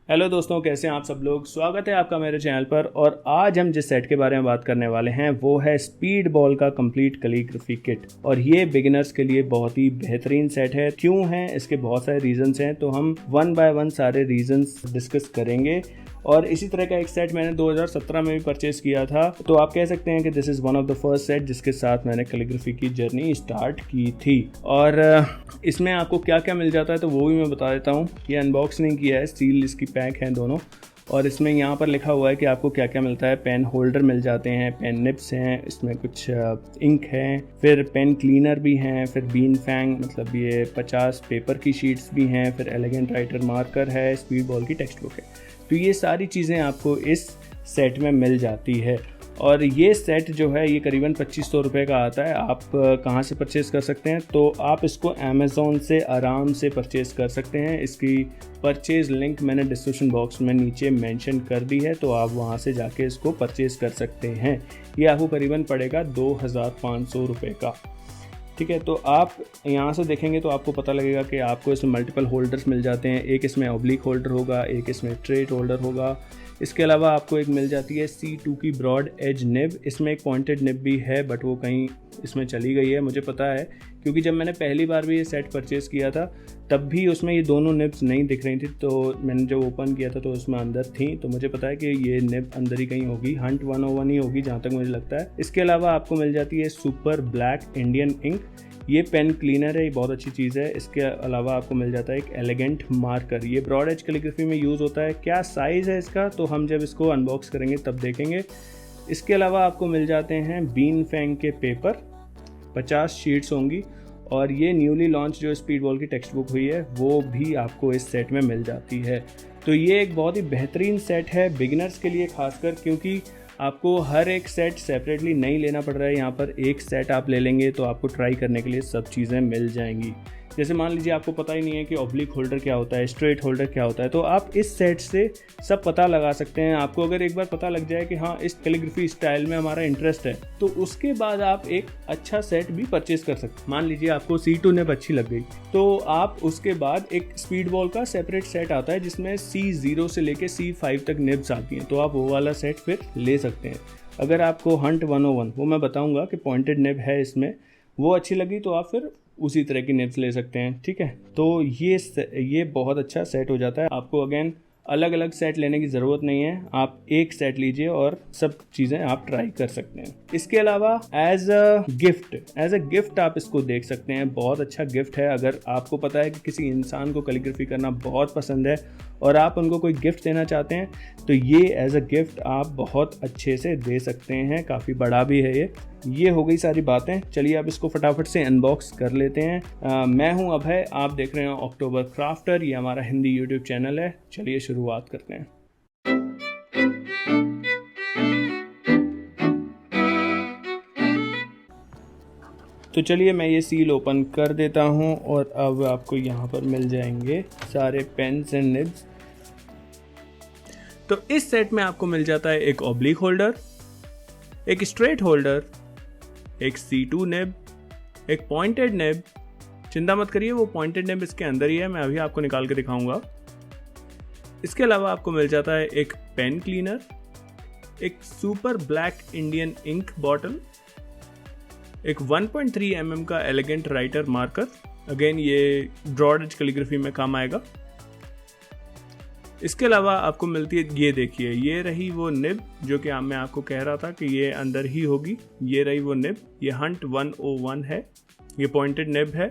Hello दोस्तों, कैसे हैं आप सब लोग। स्वागत है आपका मेरे चैनल पर। और आज हम जिस सेट के बारे में बात करने वाले हैं वो है स्पीड बॉल का कंप्लीट कैलीग्राफी किट। और ये बिगिनर्स के लिए बहुत ही बेहतरीन सेट है। क्यों है, इसके बहुत सारे रीजंस हैं, तो हम वन बाय वन सारे रीजंस डिस्कस करेंगे। और इसी तरह का एक सेट मैंने 2017 में भी परचेज किया था, तो आप कह सकते हैं कि this is one of the first set जिसके साथ मैंने कैलीग्राफी की जर्नी स्टार्ट की थी। और इसमें आपको क्या क्या मिल जाता है तो वो भी मैं बता देता हूँ। ये अनबॉक्स नहीं किया है, सील इसकी पैक है दोनों। और इसमें यहाँ पर लिखा हुआ है कि आपको क्या क्या मिलता है। पेन होल्डर मिल जाते हैं, पेन निप्स हैं, इसमें कुछ इंक है, फिर पेन क्लीनर भी हैं, फिर बीन फैंग मतलब ये 50 पेपर की शीट्स भी हैं, फिर एलिगेंट राइटर मार्कर है, स्पीड बॉल की टेक्स्ट बुक है। तो ये सारी चीज़ें आपको इस सेट में मिल जाती है। और ये सेट जो है ये करीबन 2500 रुपये का आता है। आप कहाँ से परचेज़ कर सकते हैं, तो आप इसको अमेज़ॉन से आराम से परचेज़ कर सकते हैं। इसकी परचेज़ लिंक मैंने डिस्क्रिप्शन बॉक्स में नीचे मेंशन कर दी है, तो आप वहाँ से जाके इसको परचेज़ कर सकते हैं। ये आपको करीबन पड़ेगा 2500 रुपये का। ठीक है, तो आप यहाँ से देखेंगे तो आपको पता लगेगा कि आपको इसमें मल्टीपल होल्डर्स मिल जाते हैं। एक इसमें ऑब्लिक होल्डर होगा, एक इसमें स्ट्रेट होल्डर होगा। इसके अलावा आपको एक मिल जाती है C2 की ब्रॉड एज निब। इसमें एक पॉइंटेड निब भी है, बट वो कहीं इसमें चली गई है, मुझे पता है, क्योंकि जब मैंने पहली बार भी ये सेट परचेज़ किया था तब भी उसमें ये दोनों निब्स नहीं दिख रही थी। तो मैंने जब ओपन किया था तो उसमें अंदर थी, तो मुझे पता है कि ये निब अंदर ही कहीं होगी। हंट 101 ही होगी जहाँ तक मुझे लगता है। इसके अलावा आपको मिल जाती है सुपर ब्लैक इंडियन इंक। ये पेन क्लीनर है, ये बहुत अच्छी चीज़ है। इसके अलावा आपको मिल जाता है एक एलिगेंट मार्कर। ये ब्रॉड एज कैलीग्राफी में यूज़ होता है। क्या साइज़ है इसका तो हम जब इसको अनबॉक्स करेंगे तब देखेंगे। इसके अलावा आपको मिल जाते हैं बीन फैंग के पेपर, 50 शीट्स होंगी। और ये न्यूली लॉन्च जो स्पीड बॉल की टेक्स्ट बुक हुई है वो भी आपको इस सेट में मिल जाती है। तो ये एक बहुत ही बेहतरीन सेट है बिगिनर्स के लिए खासकर, क्योंकि आपको हर एक सेट सेपरेटली नहीं लेना पड़ रहा है। यहाँ पर एक सेट आप ले लेंगे तो आपको ट्राई करने के लिए सब चीज़ें मिल जाएंगी। जैसे मान लीजिए आपको पता ही नहीं है कि ऑब्लिक होल्डर क्या होता है, स्ट्रेट होल्डर क्या होता है, तो आप इस सेट से सब पता लगा सकते हैं। आपको अगर एक बार पता लग जाए कि हाँ इस कैलीग्राफी स्टाइल में हमारा इंटरेस्ट है, तो उसके बाद आप एक अच्छा सेट भी परचेज कर सकते हैं। मान लीजिए आपको C2 निब अच्छी लग गई, तो आप उसके बाद एक स्पीड बॉल का सेपरेट सेट आता है जिसमें C0 से लेके C5 तक निब्स आती हैं, तो आप वो वाला सेट फिर ले सकते हैं। अगर आपको हंट 101, वो मैं बताऊंगा कि पॉइंटेड निब है इसमें, वो अच्छी लगी तो आप फिर उसी तरह की निब्स ले सकते हैं। ठीक है, तो ये बहुत अच्छा सेट हो जाता है। आपको अगेन अलग अलग सेट लेने की ज़रूरत नहीं है, आप एक सेट लीजिए और सब चीज़ें आप ट्राई कर सकते हैं। इसके अलावा एज अ गिफ्ट आप इसको देख सकते हैं। बहुत अच्छा गिफ्ट है। अगर आपको पता है कि किसी इंसान को कैलीग्राफी करना बहुत पसंद है और आप उनको कोई गिफ्ट देना चाहते हैं, तो ये एज अ गिफ्ट आप बहुत अच्छे से दे सकते हैं। काफ़ी बड़ा भी है ये हो गई सारी बातें। चलिए अब इसको फटाफट से अनबॉक्स कर लेते हैं। मैं हूं अभय, आप देख रहे हैं अक्टूबर क्राफ्टर। ये हमारा हिंदी यूट्यूब चैनल है। चलिए शुरुआत करते हैं। तो चलिए मैं ये सील ओपन कर देता हूं और अब आपको यहाँ पर मिल जाएंगे सारे पेन्स एंड निब्स। तो इस सेट में आपको मिल जाता है एक ऑब्लिक होल्डर, एक स्ट्रेट होल्डर, एक C2 निब, एक पॉइंटेड निब। चिंता मत करिए, वो पॉइंटेड निब इसके अंदर ही है, मैं अभी आपको निकाल के दिखाऊंगा। इसके अलावा आपको मिल जाता है एक पेन क्लीनर, एक super black Indian ink bottle, एक 1.3 mm का एलिगेंट राइटर मार्कर। अगेन ये ब्रॉड एज कैलीग्राफी में काम आएगा। इसके अलावा आपको मिलती है, ये देखिए, ये रही वो निब जो कि मैं आपको कह रहा था कि ये अंदर ही होगी। ये रही वो निब, ये हंट 101 है, ये पॉइंटेड निब है।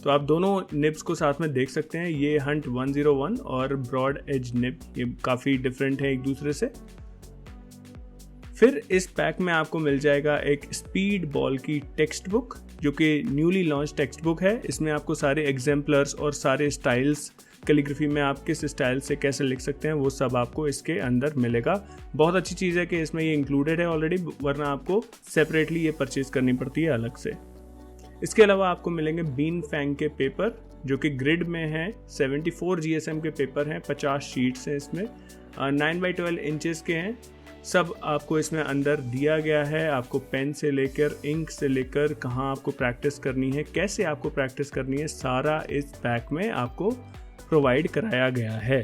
तो आप दोनों निब्स को साथ में देख सकते हैं। ये हंट 101 और ब्रॉड एज निब, ये काफ़ी डिफरेंट है एक दूसरे से। फिर इस पैक में आपको मिल जाएगा एक स्पीड बॉल की टेक्स्ट बुक जो कि न्यूली लॉन्च टेक्स्ट बुक है। इसमें आपको सारे एग्जाम्पलर्स और सारे स्टाइल्स, कैलीग्राफी में आप किस स्टाइल से कैसे लिख सकते हैं, वो सब आपको इसके अंदर मिलेगा। बहुत अच्छी चीज़ है कि इसमें ये इंक्लूडेड है ऑलरेडी, वरना आपको सेपरेटली ये परचेज करनी पड़ती है अलग से। इसके अलावा आपको मिलेंगे बीन फैंग के पेपर जो कि ग्रिड में है। 74 GSM के पेपर हैं, 50 शीट्स हैं इसमें, 9x12 इंचेस के हैं। सब आपको इसमें अंदर दिया गया है। आपको पेन से लेकर इंक से लेकर कहाँ आपको प्रैक्टिस करनी है, कैसे आपको प्रैक्टिस करनी है, सारा इस पैक में आपको प्रोवाइड कराया गया है।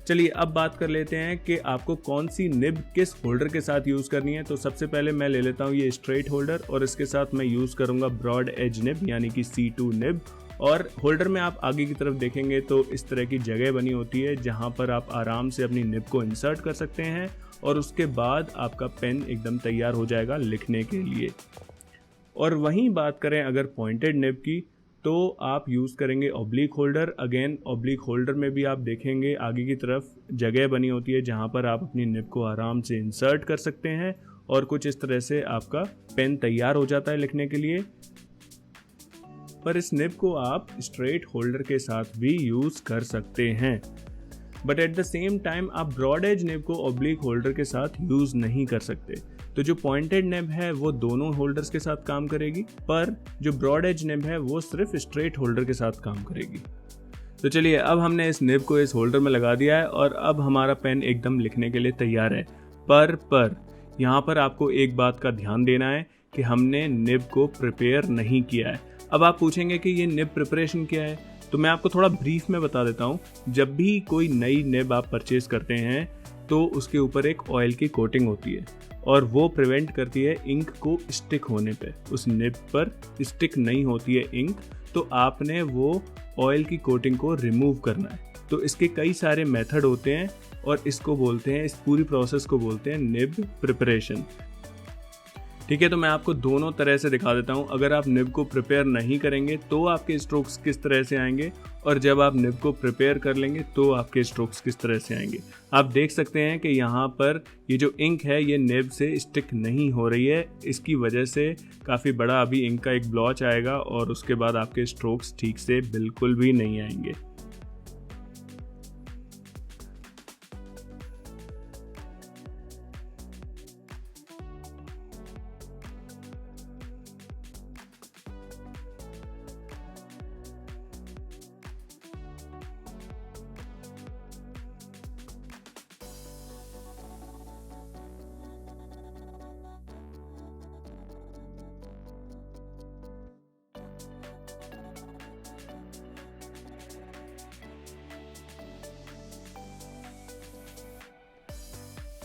चलिए अब बात कर लेते हैं कि आपको कौन सी निब किस होल्डर के साथ यूज़ करनी है। तो सबसे पहले मैं ले लेता हूँ ये स्ट्रेट होल्डर और इसके साथ मैं यूज़ करूँगा ब्रॉड एज निब यानी कि C2 निब। और होल्डर में आप आगे की तरफ देखेंगे तो इस तरह की जगह बनी होती है जहाँ पर आप आराम से अपनी निब को इंसर्ट कर सकते हैं और उसके बाद आपका पेन एकदम तैयार हो जाएगा लिखने के लिए। और वहीं बात करें अगर पॉइंटेड निब की तो आप यूज़ करेंगे oblique holder. Again oblique holder में भी आप देखेंगे आगे की तरफ जगह बनी होती है जहाँ पर आप अपनी निब को आराम से इंसर्ट कर सकते हैं और कुछ इस तरह से आपका पेन तैयार हो जाता है लिखने के लिए। पर इस निब को आप स्ट्रेट होल्डर के साथ भी यूज़ कर सकते हैं, but at the same time आप ब्रॉड एज निब को ऑब्लिक होल्डर के साथ यूज़ नहीं कर सकते। तो जो पॉइंटेड निब है वो दोनों होल्डर्स के साथ काम करेगी, पर जो ब्रॉड एज निब है वो सिर्फ स्ट्रेट होल्डर के साथ काम करेगी। तो चलिए अब हमने इस निब को इस होल्डर में लगा दिया है और अब हमारा पेन एकदम लिखने के लिए तैयार है। पर यहाँ पर आपको एक बात का ध्यान देना है कि हमने निब को प्रिपेयर नहीं किया है। अब आप पूछेंगे कि ये निब प्रिपरेशन क्या है, तो मैं आपको थोड़ा ब्रीफ में बता देता हूँ। जब भी कोई नई निब आप परचेज करते हैं तो उसके ऊपर एक ऑयल की कोटिंग होती है और वो प्रिवेंट करती है इंक को स्टिक होने पे। उस निब पर स्टिक नहीं होती है इंक, तो आपने वो ऑयल की कोटिंग को रिमूव करना है। तो इसके कई सारे मेथड होते हैं और इसको बोलते हैं, इस पूरी प्रोसेस को बोलते हैं निब प्रिपरेशन। ठीक है, तो मैं आपको दोनों तरह से दिखा देता हूँ। अगर आप निब को प्रिपेयर नहीं करेंगे तो आपके स्ट्रोक्स किस तरह से आएंगे, और जब आप निब को प्रिपेयर कर लेंगे तो आपके स्ट्रोक्स किस तरह से आएंगे। आप देख सकते हैं कि यहाँ पर ये जो इंक है ये निब से स्टिक नहीं हो रही है। इसकी वजह से काफ़ी बड़ा अभी इंक का एक ब्लॉच आएगा और उसके बाद आपके स्ट्रोक्स ठीक से बिल्कुल भी नहीं आएंगे।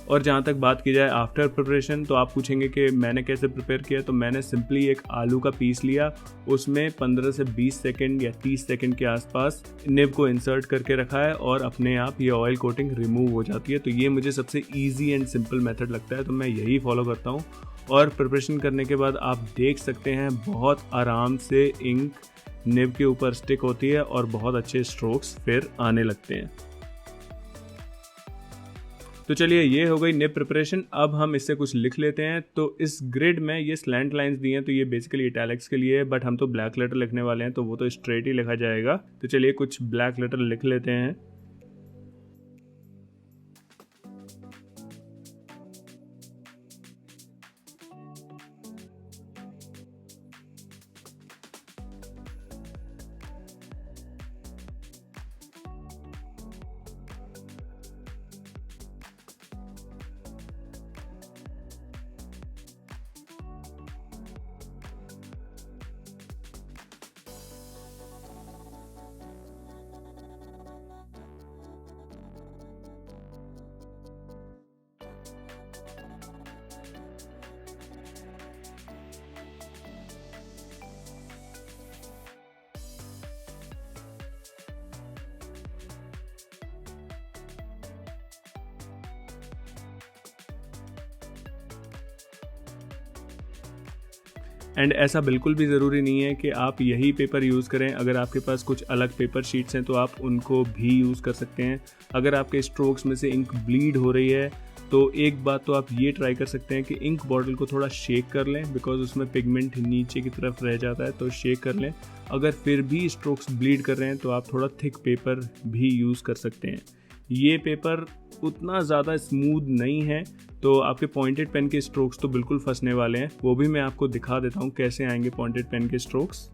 और जहाँ तक बात की जाए आफ्टर प्रिपरेशन, तो आप पूछेंगे कि मैंने कैसे प्रिपेयर किया। तो मैंने सिंपली एक आलू का पीस लिया, उसमें 15 से 20 सेकंड या 30 सेकंड के आसपास निब को इंसर्ट करके रखा है और अपने आप ये ऑयल कोटिंग रिमूव हो जाती है। तो ये मुझे सबसे ईजी एंड सिंपल मेथड लगता है, तो मैं यही फॉलो करता हूँ। और प्रिपरेशन करने के बाद आप देख सकते हैं बहुत आराम से इंक निब के ऊपर स्टिक होती है और बहुत अच्छे स्ट्रोक्स फिर आने लगते हैं। तो चलिए ये हो गई निब प्रिपरेशन। अब हम इससे कुछ लिख लेते हैं। तो इस ग्रिड में ये स्लैंट लाइंस दी हैं, तो ये बेसिकली इटैलिक्स के लिए है, बट हम तो ब्लैक लेटर लिखने वाले हैं तो वो तो स्ट्रेट ही लिखा जाएगा। तो चलिए कुछ ब्लैक लेटर लिख लेते हैं। एंड ऐसा बिल्कुल भी ज़रूरी नहीं है कि आप यही पेपर यूज़ करें। अगर आपके पास कुछ अलग पेपर शीट्स हैं तो आप उनको भी यूज़ कर सकते हैं। अगर आपके स्ट्रोक्स में से इंक ब्लीड हो रही है तो एक बात तो आप ये ट्राई कर सकते हैं कि इंक बॉटल को थोड़ा शेक कर लें, बिकॉज उसमें पिगमेंट नीचे की तरफ रह जाता है, तो शेक कर लें। अगर फिर भी स्ट्रोक्स ब्लीड कर रहे हैं तो आप थोड़ा थिक पेपर भी यूज़ कर सकते हैं। ये पेपर उतना ज़्यादा स्मूथ नहीं है, तो आपके पॉइंटेड पेन के स्ट्रोक्स तो बिल्कुल फंसने वाले हैं। वो भी मैं आपको दिखा देता हूँ कैसे आएंगे पॉइंटेड पेन के स्ट्रोक्स।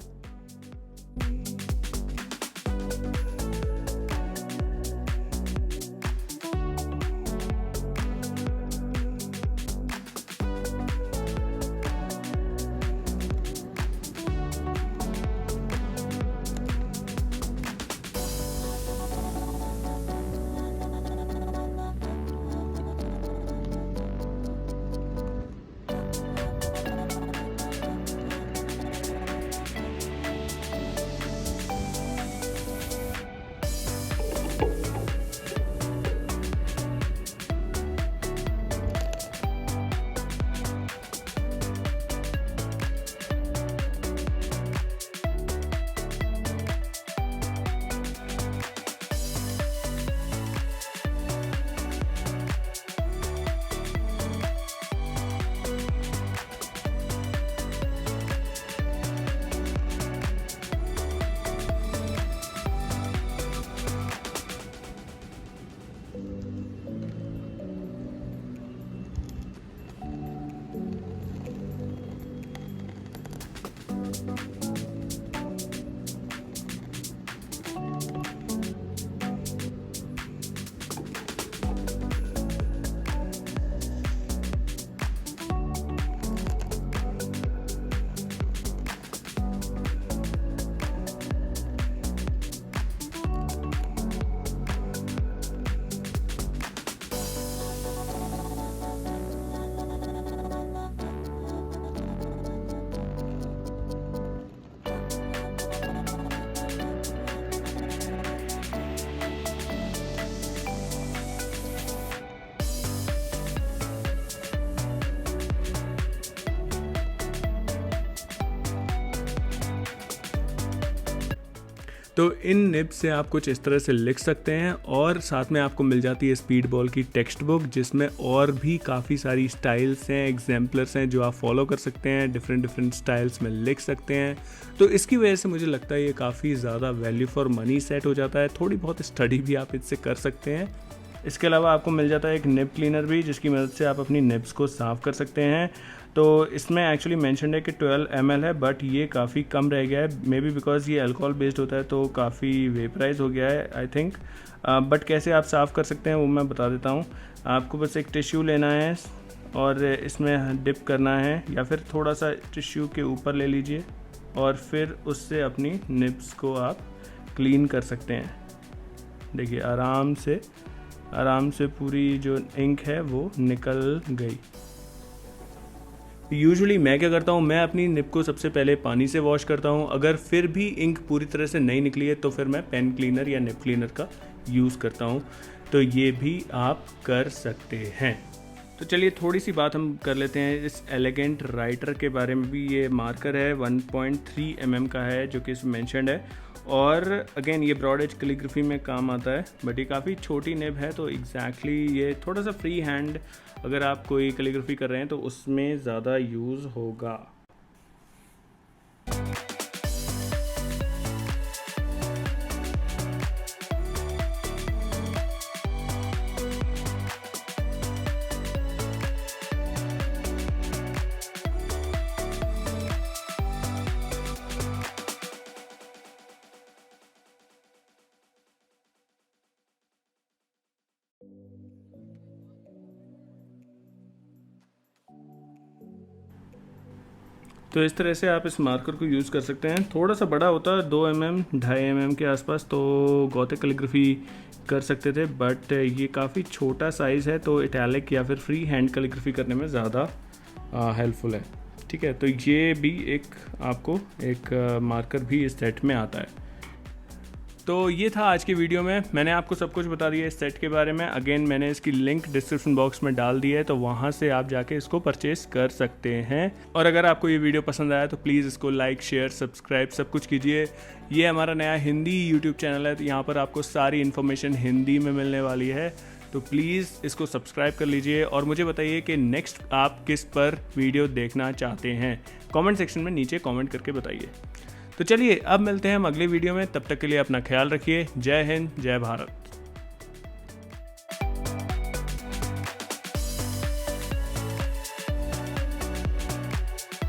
तो इन निब से आप कुछ इस तरह से लिख सकते हैं और साथ में आपको मिल जाती है स्पीड बॉल की टेक्स्ट बुक, जिसमें और भी काफ़ी सारी स्टाइल्स हैं, एग्जाम्पलर्स हैं जो आप फॉलो कर सकते हैं, डिफरेंट स्टाइल्स में लिख सकते हैं। तो इसकी वजह से मुझे लगता है ये काफ़ी ज़्यादा वैल्यू फॉर मनी सेट हो जाता है। थोड़ी बहुत स्टडी भी आप इससे कर सकते हैं। इसके अलावा आपको मिल जाता है एक निब क्लीनर भी, जिसकी मदद से आप अपनी निब्स को साफ़ कर सकते हैं। तो इसमें एक्चुअली मेंशन्ड है कि 12 ml है, बट ये काफ़ी कम रह गया है, मे बी बिकॉज ये अल्कोहल बेस्ड होता है तो काफ़ी वेपराइज हो गया है आई थिंक। बट कैसे आप साफ़ कर सकते हैं वो मैं बता देता हूँ। आपको बस एक टिश्यू लेना है और इसमें डिप करना है, या फिर थोड़ा सा टिश्यू के ऊपर ले लीजिए और फिर उससे अपनी निब्स को आप क्लीन कर सकते हैं। देखिए आराम से पूरी जो इंक है वो निकल गई। यूजुअली मैं क्या करता हूँ, मैं अपनी निब को सबसे पहले पानी से वॉश करता हूँ। अगर फिर भी इंक पूरी तरह से नहीं निकली है तो फिर मैं पेन क्लीनर या निब क्लीनर का यूज़ करता हूँ। तो ये भी आप कर सकते हैं। तो चलिए थोड़ी सी बात हम कर लेते हैं इस एलिगेंट राइटर के बारे में भी। ये मार्कर है 1.3 mm का है जो कि इसमें मेंशन्ड है, और अगेन ये ब्रॉड एज कैलीग्राफी में काम आता है। बट ये काफ़ी छोटी निब है तो एग्जैक्टली ये थोड़ा सा फ्री हैंड अगर आप कोई कैलीग्राफी कर रहे हैं तो उसमें ज़्यादा यूज़ होगा। तो इस तरह से आप इस मार्कर को यूज़ कर सकते हैं। थोड़ा सा बड़ा होता है 2 mm 2.5 mm के आसपास, तो गॉथिक कैलीग्राफी कर सकते थे, बट ये काफ़ी छोटा साइज़ है तो इटैलिक या फिर फ्री हैंड कैलीग्राफी करने में ज़्यादा हेल्पफुल है। ठीक है, तो ये भी आपको एक मार्कर भी इस सेट में आता है। तो ये था आज की वीडियो में, मैंने आपको सब कुछ बता दिया इस सेट के बारे में। अगेन मैंने इसकी लिंक डिस्क्रिप्शन बॉक्स में डाल दी है, तो वहाँ से आप जाके इसको परचेस कर सकते हैं। और अगर आपको ये वीडियो पसंद आया तो प्लीज़ इसको लाइक शेयर सब्सक्राइब सब कुछ कीजिए। ये हमारा नया हिंदी यूट्यूब चैनल है, तो यहाँ पर आपको सारी इन्फॉर्मेशन हिंदी में मिलने वाली है, तो प्लीज़ इसको सब्सक्राइब कर लीजिए। और मुझे बताइए कि नेक्स्ट आप किस पर वीडियो देखना चाहते हैं, कमेंट सेक्शन में नीचे कमेंट करके बताइए। तो चलिए अब मिलते हैं हम अगली वीडियो में, तब तक के लिए अपना ख्याल रखिए। जय हिंद, जय भारत।